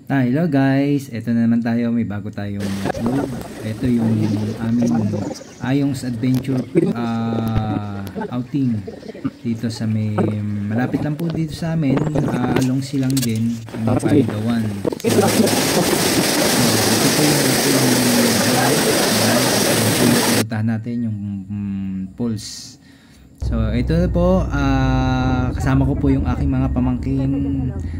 Hello guys, eto na naman tayo, may bago tayong upload. Ito yung aming Ayong's Adventure outing dito sa may malapit lang po dito sa amin, along silang din ng Paigawan. So, ito po yung puntahan natin yung pulse. So ito na po, kasama ko po yung aking mga pamangkin.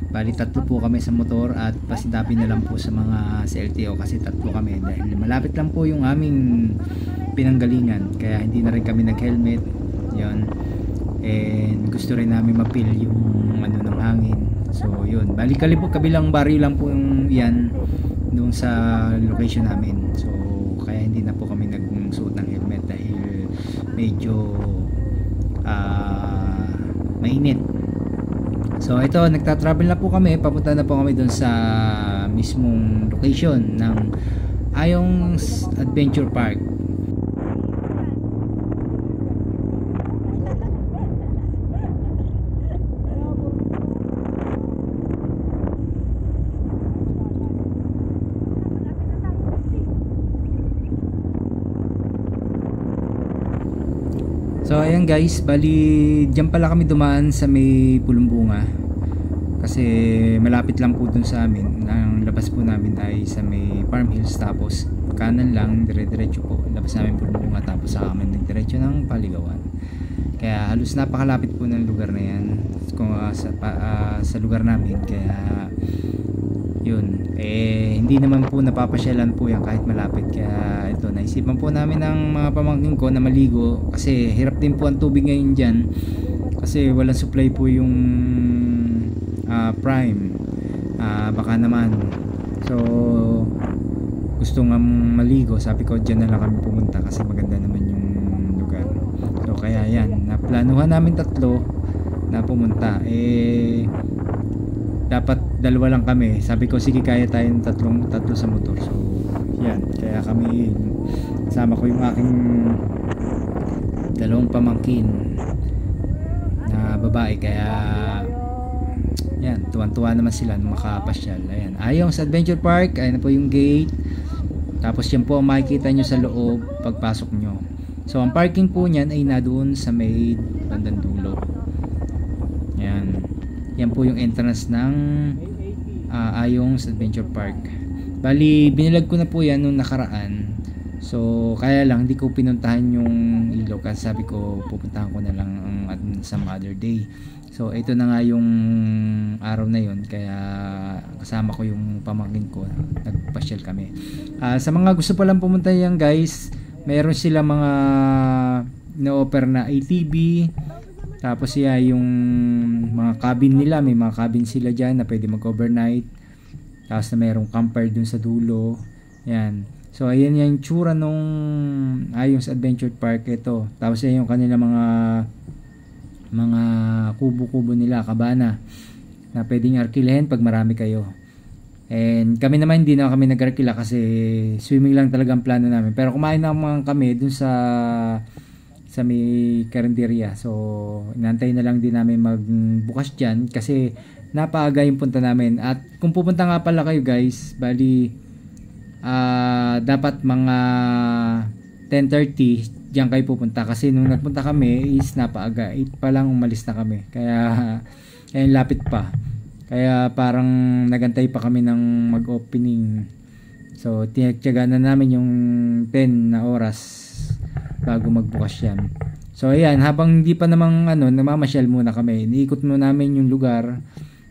Bali tatlo po kami sa motor at pasintabi na lang po sa mga sa LTO kasi tatlo kami dahil malapit lang po yung aming pinanggalingan, kaya hindi na rin kami nag helmet yon, and gusto rin namin mapil yung ano ng hangin. So yun, bali kabilang baryo lang po yung yan doon sa location namin. So kaya hindi na po kami nagsuot ng helmet dahil medyo mainit. So ito, nagta-travel na po kami, papunta na po kami doon sa mismong location ng Ayong's Adventure Park. So ayan guys, bali diyan pala kami dumaan sa may Pulumbunga kasi malapit lang po dun sa amin. Ang labas po namin ay sa may Farm Hills, tapos kanan lang, dire-diretso po labas namin Pulumbunga, tapos sa amin nagdiretso ng Paligawan. Kaya halos napakalapit po ng lugar na yan kung sa lugar namin. Kaya yun, hindi naman po napapasyalan po yan kahit malapit. Kaya ito, naisipan po namin ng mga pamangkin ko na maligo kasi hirap din po ang tubig ngayon dyan kasi walang supply po yung Prime. Baka naman, so gusto nga maligo, sabi ko dyan na lang kami pumunta kasi maganda naman yung lugar. So kaya yan, naplanuhan namin tatlo na pumunta. Dapat dalawa lang kami, sabi ko sige kaya tayong tatlo sa motor. So yan, kaya kami, kasama ko yung aking dalawang pamangkin na babae, kaya yan, tuwan-tuwa naman sila nung makapasyal. Ayan, Ayong's Adventure Park, ayan na po yung gate, tapos yan po ang makikita nyo sa loob pagpasok nyo. So ang parking po nyan ay na doon sa may bandang dulo. Yan, yan po yung entrance ng Ayong's Adventure Park. Bali binilag ko na po yan nung nakaraan, so kaya lang hindi ko pinuntahan yung ilog kasi sabi ko pupuntahan ko na lang some other day. So ito na nga yung araw na yun, kaya kasama ko yung pamangkin ko, nagpasyal kami. Sa mga gusto palang pumunta yan guys, mayroon sila mga na-offer na ATV. Tapos yung mga cabin nila, may mga cabin sila dyan na pwede mag-overnight. Tapos na mayroong camper dun sa dulo. Yan. So ayan yung tsura nung Ayong's Adventure Park ito. Tapos yan yung kanila mga kubo-kubo nila, kabana, na pwedeng arkilahin pag marami kayo. And kami naman hindi na kami nag-arkila kasi swimming lang talaga ang plano namin. Pero kumain naman kami dun sa may karinderya. So inantay na lang din namin magbukas dyan kasi napaaga yung punta namin. At kung pupunta nga pala kayo guys, bali dapat mga 10:30 diyan kayo pupunta kasi nung nagpunta kami is napaaga, 8 pa lang umalis na kami. Kaya lapit pa. Kaya parang nagantay pa kami ng mag-opening. So tinatyaga na namin yung 10 na oras bago magbukas yan. So ayan, habang hindi pa namang namamasyal muna kami, iniikot muna namin yung lugar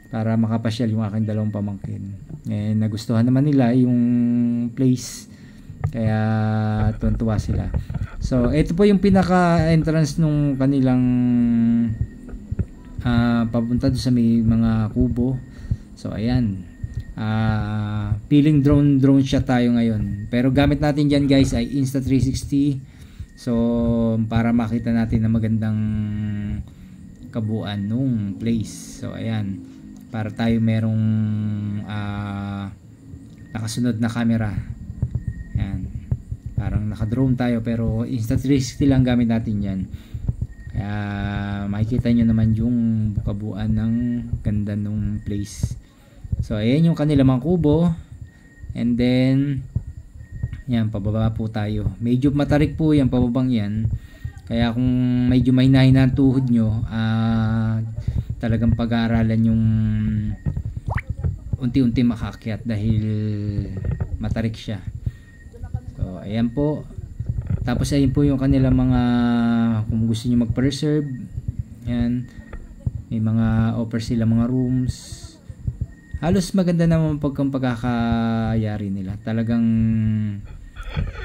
para makapasyal yung aking dalawang pamangkin. Nagustuhan naman nila yung place, kaya tuwan-tuwa sila. So ito po yung pinaka entrance nung kanilang papunta doon sa may mga kubo. So ayan, feeling drone shot tayo ngayon, pero gamit natin dyan guys ay Insta360. So para makita natin na magandang kabuuan nung place. So ayan, para tayo merong nakasunod na camera. Ayan, parang naka-drone tayo pero Insta360 lang gamit natin yan. Kaya makikita nyo naman yung kabuuan ng ganda nung place. So ayan yung kanila mga kubo. And then yan, pababa po tayo. Medyo matarik po yan, pababang yan. Kaya kung medyo mahina-hina ang tuhod nyo, talagang pag-aaralan yung unti-unti makaakyat dahil matarik siya. So ayan po. Tapos ayan po yung kanila mga, kung gusto nyo mag-preserve, yan, may mga offer sila mga rooms. Halos maganda naman pagkakayari nila. Talagang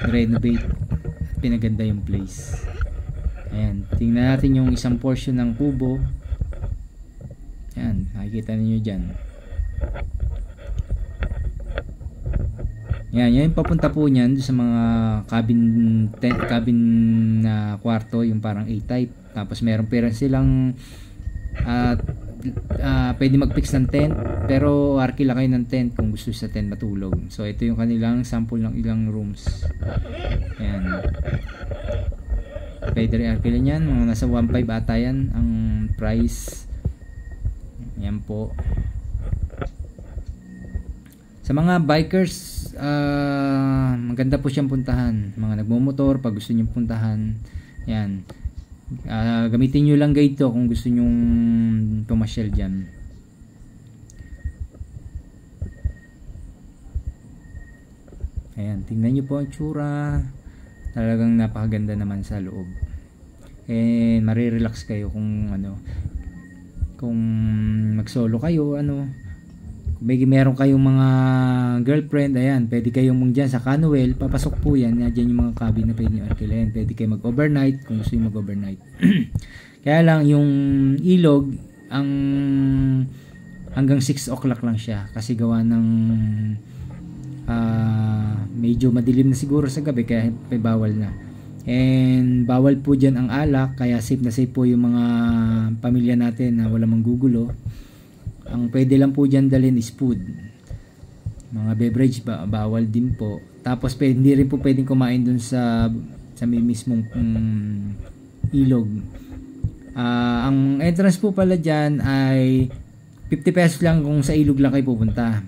renovate at pinaganda yung place. Ayan, tingnan natin yung isang portion ng kubo. Ayan, nakikita niyo dyan. Ayan, yan yung papunta po niyan sa mga cabin na kwarto, yung parang A-type. Tapos meron silang pwede mag-fix ng tent, pero arkila kayo ng tent kung gusto sa tent matulog. So ito yung kanilang sample ng ilang rooms. Ayan, pwede rin arkila nyan, mga nasa 1.5 ata yan ang price. Ayan po. Sa mga bikers, maganda po siyang puntahan. Mga nagmumotor, pag gusto nyo puntahan, yan, gamitin nyo lang guide to kung gusto nyong pumasyal dyan. Ayan, tingnan nyo po ang tsura. Talagang napakaganda naman sa loob. And marirelax kayo kung kung mag solo kayo, kung meron kayong mga girlfriend, ayan, pwede kayong dyan sa Canuel, papasok po yan, dyan yung mga cabin na pwede nyo arkilahin. Pwede kayo mag overnight kung gusto nyo mag overnight. Kaya lang yung ilog hanggang 6 o'clock lang siya, kasi gawa ng medyo madilim na siguro sa gabi, kaya bawal na. And bawal po dyan ang alak, kaya safe na safe po yung mga pamilya natin na wala manggugulo. Ang pwede lang po dyan dalhin is food. Mga beverage bawal din po. Tapos hindi rin po pwedeng kumain dun sa may mismong ilog. Ang entrance po pala dyan ay 50 pesos lang kung sa ilog lang kayo pupunta,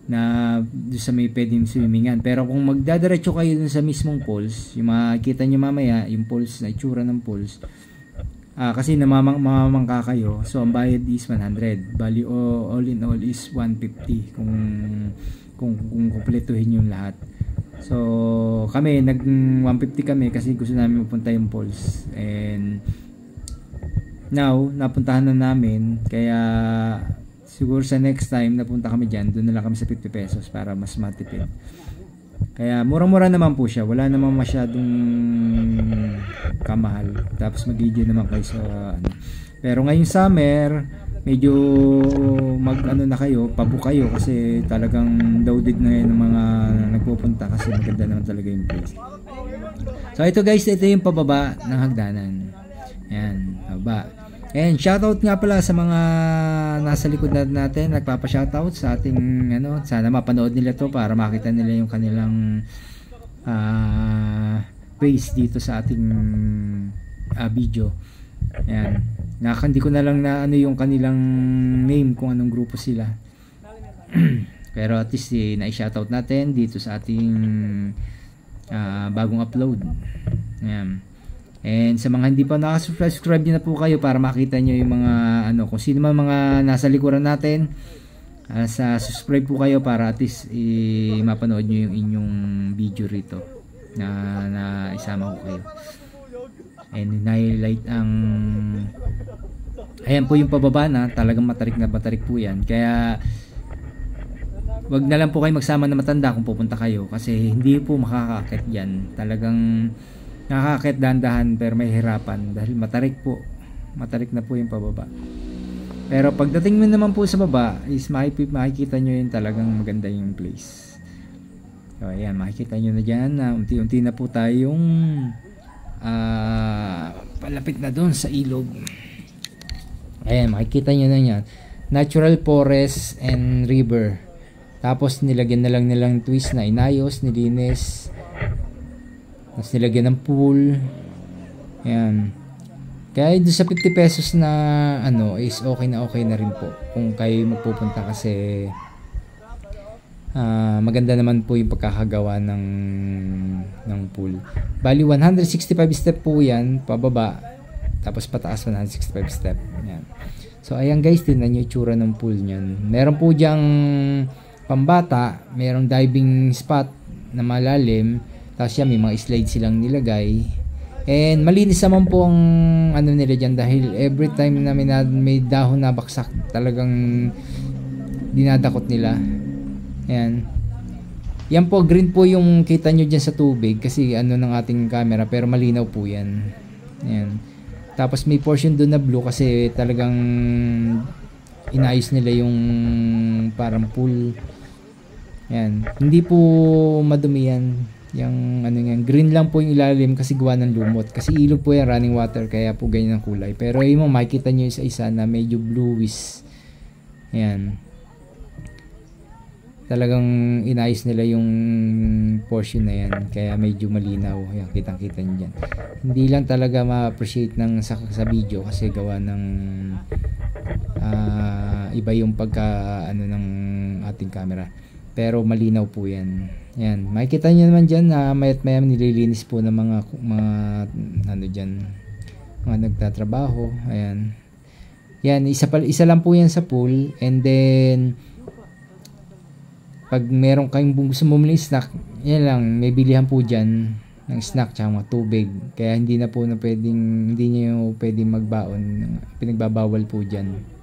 na doon sa may pwedeng swimmingan. Pero kung magdadiretso kayo dun sa mismong falls, yung makikita nyo mamaya yung falls, na itsura ng falls, kasi mamamangka kayo, so ang bayad is 100. Bali all in all is 150 kung kumpletuhin yung lahat. So kami nag 150 kami kasi gusto namin mapunta yung falls, and now napuntahan na namin, kaya siguro sa next time napunta kami dyan, doon na lang kami sa 50 pesos para mas matipid. Kaya murang-mura naman po siya, wala namang masyadong kamahal. Tapos mag-video naman kayo sa Pero ngayong summer, medyo na kayo, pabook kayo, kasi talagang loaded na yun ng mga nagpupunta, kasi maganda naman talaga yung place. So ito guys, ito yung pababa ng hagdanan. Ayan, baba. And shoutout nga pala sa mga nasa likod natin, nagpapa-shoutout sa ating sana mapanood nila to para makita nila yung kanilang face dito sa ating video. Ayan. Hindi ko na lang na yung kanilang name, kung anong grupo sila. Pero at least na-shoutout natin dito sa ating bagong upload. Ayan. And sa mga hindi pa nakasubscribe na po kayo para makita nyo yung mga kung sino man mga nasa likuran natin, subscribe po kayo para at least mapanood nyo yung inyong video rito na isama ko kayo. And highlight ayan po yung pababa na, talagang matarik na matarik po yan. Kaya wag na lang po kayo magsama na matanda kung pupunta kayo, kasi hindi po makakakit yan. Talagang nakakakit dahan-dahan, pero may hirapan dahil matarik na po yung pababa. Pero pagdating mo naman po sa baba is makikita nyo yung talagang maganda yung place. So ayan, makikita nyo na dyan na unti-unti na po tayong palapit na doon sa ilog. Ayan, makikita nyo na yan, natural forest and river. Tapos nilagyan na lang nilang twist na inayos, nilinis. Tapos nilagyan ng pool. Ayan. Kaya doon sa 50 pesos na ano is okay na rin po kung kayo magpupunta kasi maganda naman po yung pagkakagawa ng pool. Bali 165 step po yan pababa, tapos pataas 165 step. Yan. So ayan guys, tingnan nyo yung tsura ng pool niyan. Meron po diyang pambata, merong diving spot na malalim, tapos yan may mga slide silang nilagay. And malinis naman po ang ano nila dyan dahil every time na may dahon na baksak talagang dinadakot nila. Ayan. Yan po, green po yung kita nyo dyan sa tubig kasi ano ng ating camera, pero malinaw po yan. Ayan. Tapos may portion doon na blue kasi talagang inayos nila yung parang pool. Ayan. Hindi po madumi yan. Yung ano yan, green lang po yung ilalim kasi gawa ng lumot. Kasi ilog po yan, running water, kaya po ganyan ang kulay. Pero yung makikita nyo isa-isa na medyo bluish. Ayan. Talagang inayos nila yung portion na yan, kaya medyo malinaw. Ayan, kitang-kita nyo dyan. Hindi lang talaga ma-appreciate ng sa video kasi gawa ng iba yung pagka ano ng ating camera. Pero malinaw po yan. Yan, makikita nyo naman dyan na mayat maya nililinis po ng mga ano dyan, mga nagtatrabaho. Ayan. Yan, isa lang po yan sa pool. And then pag meron kayong gusto bumili snack, yan lang, may bilihan po dyan ng snack tsaka mga tubig. Kaya hindi na po na pwedeng, hindi nyo pwedeng magbaon. Pinagbabawal po dyan.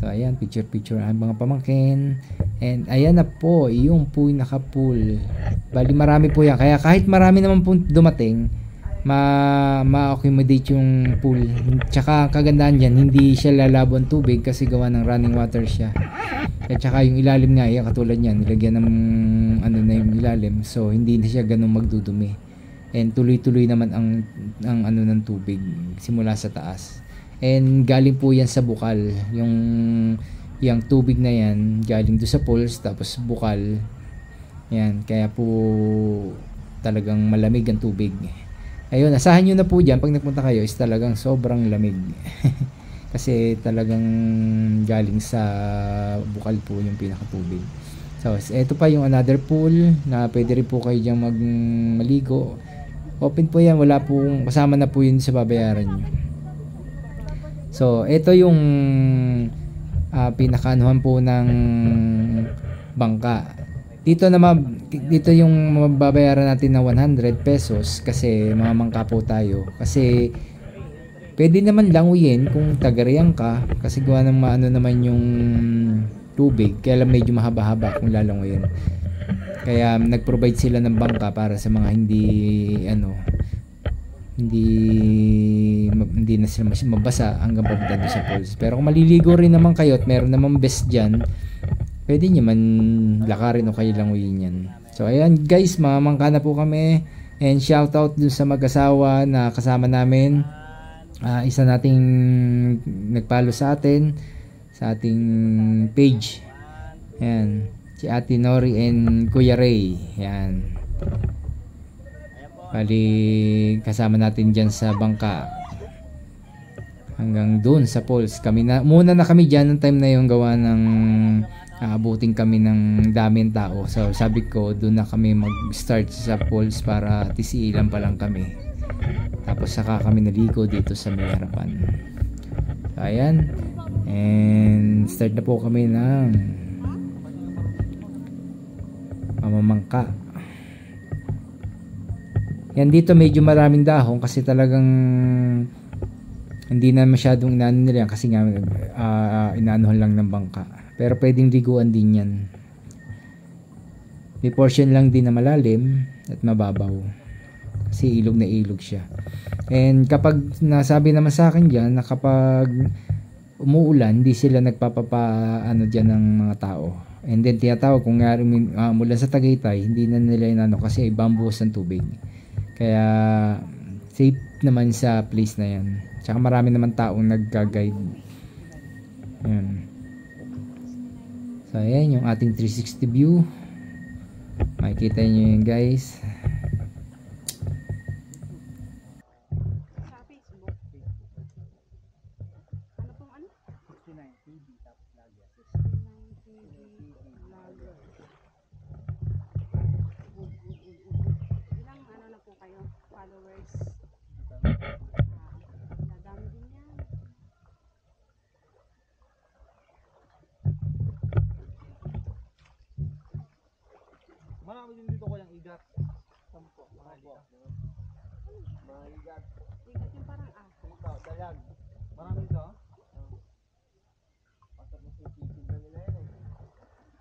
So ayan, picture ang mga pamangkin. And ayan na po, yung po yung naka-pool. Bali marami po yan. Kaya kahit marami naman po dumating, ma-accommodate yung pool. Tsaka kagandahan dyan, hindi siya lalabo ang tubig kasi gawa ng running water siya. At tsaka yung ilalim nga, yan, katulad yan, nilagyan ng ano na yung ilalim. So hindi na siya ganun magdudumi. And tuloy-tuloy naman ang ano ng tubig simula sa taas. And galing po yan sa bukal. Yung tubig na yan galing doon sa pools, tapos bukal. Yan, kaya po talagang malamig ang tubig. Ayun, asahan nyo na po dyan pag nagpunta kayo is talagang sobrang lamig. Kasi talagang galing sa bukal po yung pinakatubig. So, ito pa yung another pool na pwede rin po kayo dyan maligo. Open po yan, wala pong kasama na po yun sa babayaran nyo. So, ito yung pinakaanuhan po ng bangka. Dito yung mababayaran natin na 100 pesos kasi mamangka po tayo. Kasi pwede naman languyin kung tagariyan ka kasi gawa ng maano naman yung tubig. Kaya lang medyo mahaba-haba kung lalanguyin. Kaya nag-provide sila ng bangka para sa mga hindi na sila mabasa hanggang papunta doon sa falls. Pero kung maliligo rin naman kayo at meron namang best dyan, pwede nyo man lakarin o kayo languyin yan. So ayan guys, mamangka na po kami. And shout out dun sa mag-asawa na kasama namin. Isa nating nagpalo sa atin sa ating page. Ayan, si Ate Nori and Kuya Ray. Ayan. Bali, kasama natin dyan sa bangka. Hanggang doon sa falls. Muna na kami dyan ng time na yung gawa ng abutin kami ng daming tao. So sabi ko, doon na kami mag-start sa falls para tisiilan pa lang kami. Tapos saka kami naligo dito sa may harapan. So ayan. And start na po kami ng mamamangka. Yan, dito medyo maraming dahon kasi talagang hindi na masyadong inaano nila yan kasi nga inaanuhan lang ng bangka. Pero pwedeng liguan din yan. May portion lang din na malalim at mababaw. Kasi ilog na ilog siya. And kapag nasabi naman sa akin dyan na kapag umuulan, hindi sila nagpapaano dyan ng mga tao. And then tinatawag kung nga mula sa Tagaytay, hindi na nila inano kasi bambus ang tubig. Kaya safe naman sa place na yan. Tsaka marami naman taong nagka-guide. Ayan. So ayan yung ating 360 view. Makikita nyo yun guys. marami din dito ko yung igat. Sampo, mga igat. Mga igat. Igat yung parang aso. Ito, dalag. Marami ito. Pasok na sisisig na nila yun eh.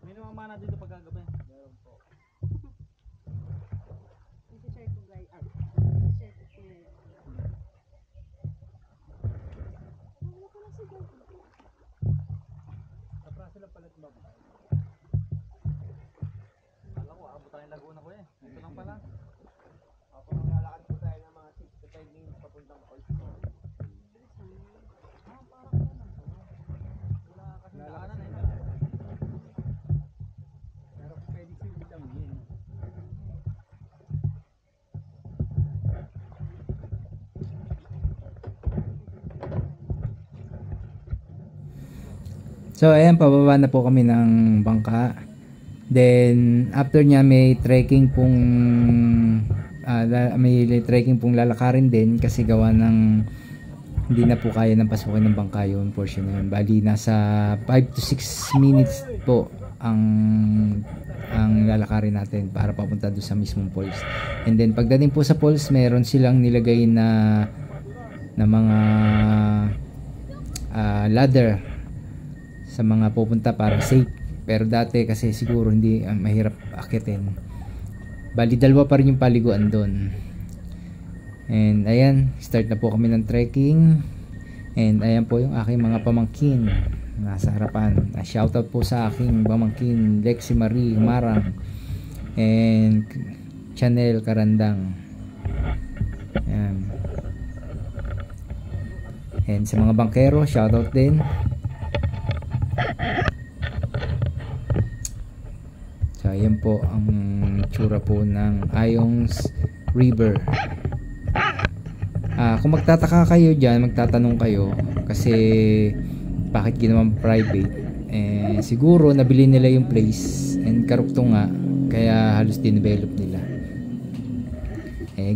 May namamana dito pagkagabi. Meron po. Isi-share ko guys. Isi-share ko kuya yun. Wala pala si guys. Kapra sila palit ba? Kala ko, abot tayong Laguna ko eh. Ito lang pala. Ako maglalakad po tayo ng mga 6 to 5 minutes papuntang Olsmo. Ah, parang yan ah. Wala kasi daanan eh. Pero pwede silid lang yun. So ayan, pababa na po kami ng bangka. Then after niya may trekking pong lalakarin din kasi gawa ng hindi na po kaya ng pasukin ng bangka yung portion na yun. Bali nasa 5 to 6 minutes po ang lalakarin natin para papunta doon sa mismong falls. And then pagdating po sa falls, meron silang nilagay na mga ladder sa mga pupunta para safe. Pero dati kasi siguro hindi mahirap akitin. Bali dalawa pa rin yung paliguan doon. And ayan, start na po kami ng trekking. And ayan po yung aking mga pamangkin nasa harapan. Shoutout po sa aking pamangkin Lexi Marie Marang and Chanel Karandang. Ayan. And sa mga bangkero, shoutout din. So ayan po ang tsura po ng Ayongs River. Kung magtataka kayo dyan, magtatanong kayo kasi bakit ginawang private, siguro nabili nila yung place and karugtong nga kaya halos dinevelop nila.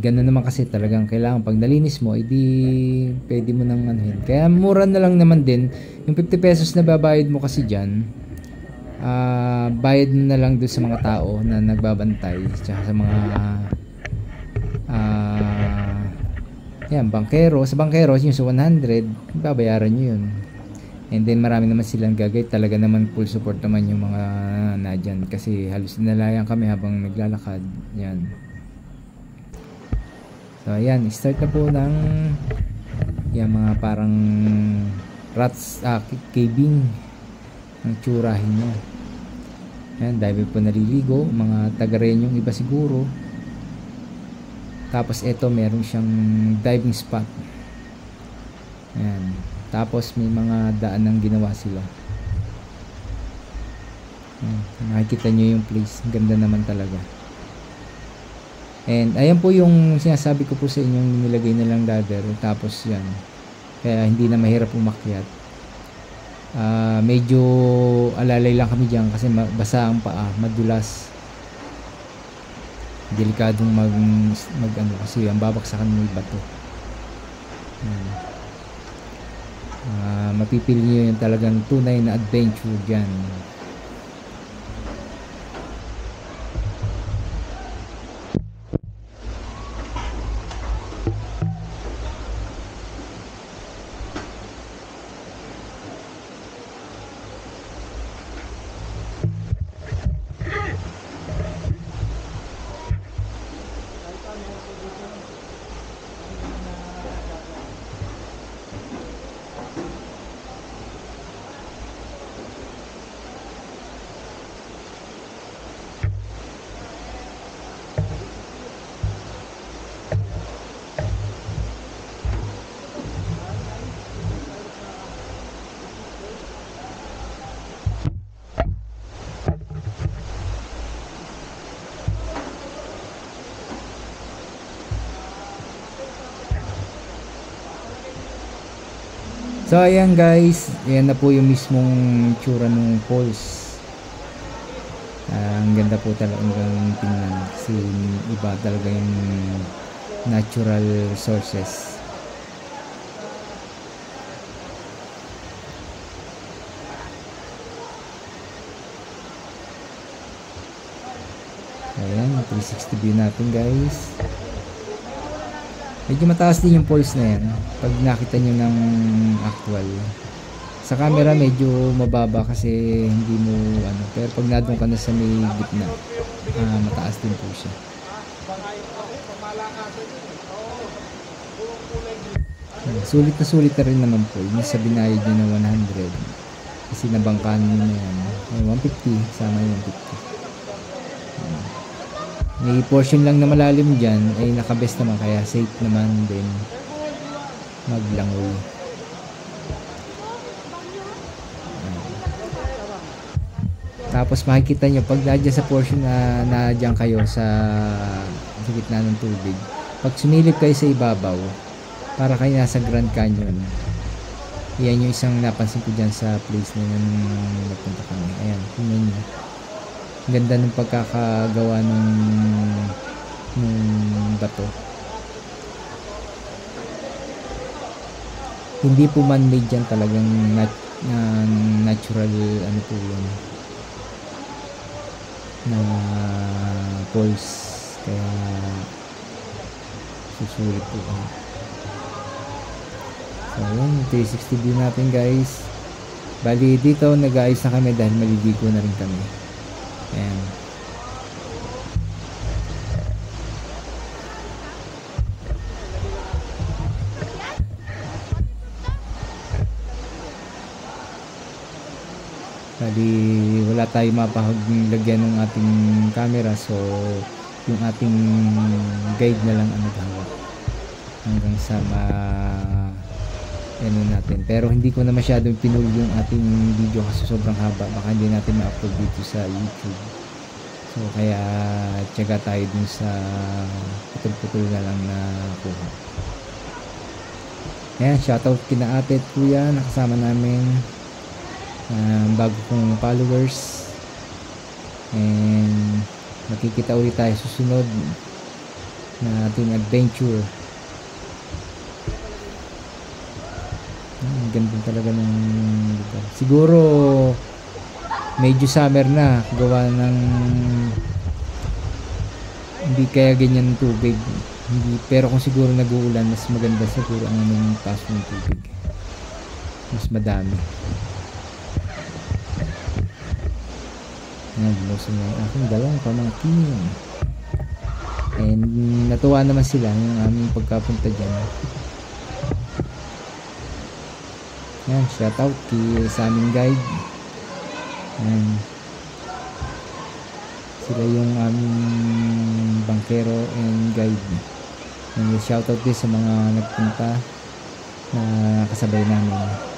Ganun naman kasi talagang kailangan pag nalinis mo edi pwede mo nang anuhin. Kaya mura na lang naman din yung 50 pesos na babayad mo kasi dyan. Bayad na lang doon sa mga tao na nagbabantay tsaka sa mga yan, bangkero. Sa bangkero yung sa 100 babayaran nyo yun. And then marami naman silang gagay. Talaga naman full support naman yung mga nadyan kasi halos nalayan kami habang naglalakad. Yan. So ayan, start na po ng yan, mga parang rats, caving ang tsurahin niya. Yan, dahil po naliligo, mga taga-renyong iba siguro. Tapos ito meron siyang diving spot. Yan. Tapos may mga daanang ginawa sila. Yan. Nakikita nyo yung place, ganda naman talaga. And ayan po yung sinasabi ko po sa inyong nilagay na lang ladder. Tapos yan, kaya hindi na mahirap umakyat. Medyo alalay lang kami dyan kasi basa ang paa, madulas, delikadong mag ano kasi ang babaksakan ng bato. Mapipili nyo yung talagang tunay na adventure dyan. So ayan guys, ayan na po yung mismong tsura ng falls. Ang ganda po talagang tingnan kasi iba talaga yung natural resources. Ayan, 360 view natin guys. Medyo mataas din yung pulse na yan pag nakita nyo ng actual. Sa camera medyo mababa kasi hindi mo ano, pero pag nadun ka na sa may gitna, mataas din po siya. Sulit na rin naman po yung sa binayad nyo na 100 kasi nabangkan nyo na yan. 150, sama yung 150. May portion lang na malalim dyan ay nakabest naman kaya safe naman din maglangoy. Tapos makikita nyo pag nadyan sa portion na nadyan kayo sa gitna ng tubig, pag sumilip kayo sa ibabaw para kayo nasa Grand Canyon, yan yung isang napansin ko dyan sa place na yun napunta kami. Ayan, tingnan nyo, ganda ng pagkakagawa ng bato. Hindi po man-made dyan, talagang natural ano po yun na falls, kaya susulit po. So yun, 360 view natin guys. Bali dito nag-aayos na kami dahil maliligo na rin kami. Ayan. Bali wala tayong mapaglagyan ng ating camera, so yung ating guide na lang ang naghawak hanggang sa ano natin. Pero hindi ko na masyadong pinuli yung ating video kasi sobrang haba, baka hindi natin ma-upload dito sa YouTube. So kaya tiyaga tayo dun sa putol-putol na lang na kuha. Ayan, shoutout kina ate at kuya, nakasama namin, bago kong followers, and makikita ulit tayo susunod na ating adventure. Ang ganda talaga ng lugar. Siguro medyo summer na, gawa ng hindi kaya ganyan tubig, hindi, pero kung siguro nag-uulan mas maganda siguro ang anong paso ng tubig, mas madami. Nagluso na yung aking dalawang pamangkin, and natuwa naman sila yung aming pagkapunta dyan. Yan, shoutout sa aming guide. Yan, sila yung aming bangkero and guide. And shoutout din sa mga nagpunta na kasabay namin.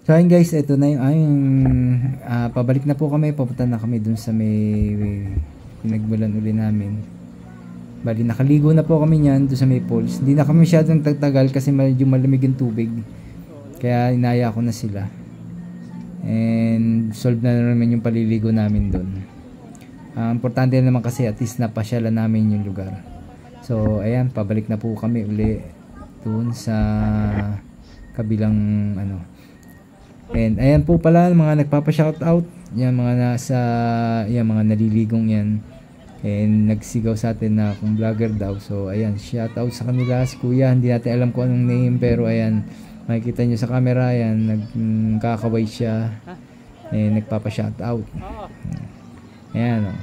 So ayun guys, ito na yung pabalik na po kami, papunta na kami dun sa may pinagmulan uli namin. Bali, nakaligo na po kami niyan doon sa may falls. Hindi na kami masyadong tagtagal kasi medyo malamig yung tubig. Kaya inaya ko na sila. And solve na naman yung paliligo namin doon. Importante naman kasi at least napasyalan namin yung lugar. So, ayan, pabalik na po kami uli doon sa kabilang ano. And ayan po pala mga nagpapa-shoutout, yan mga nasa yan mga naliligong yan. And nagsigaw sa atin na kung vlogger daw. So ayan, shoutout sa kanila si Kuya. Hindi natin alam kung anong name pero ayan, makikita nyo sa camera yan, nagkakaway siya. And nagpapa-shoutout. Ayan oh.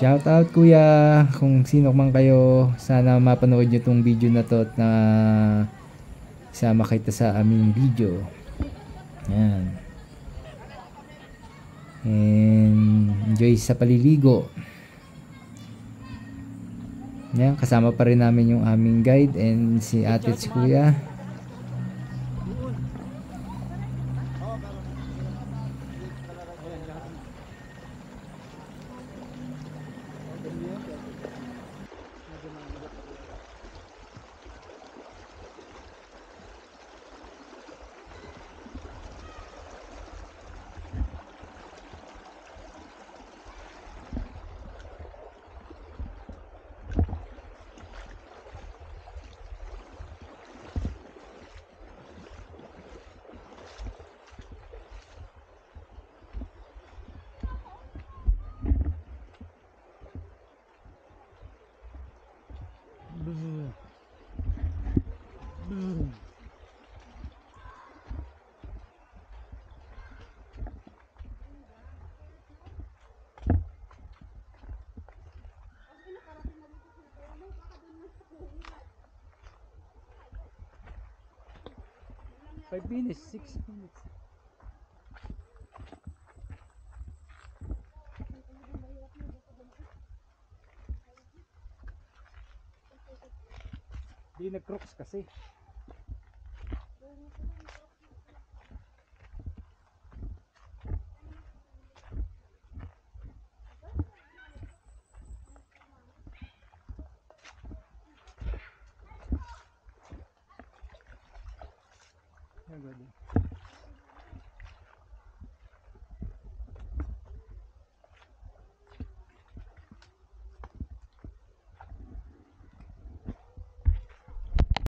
Shoutout Kuya, kung sino man kayo, sana mapanood nyo tong video na to at na isama kita sa aming video. Ayan. And enjoy sa paliligo. Ayan, kasama pa rin namin yung aming guide and si ate at si Kuya. Five minutes, 6 minutes. Di nag-crooks kasi. Yan,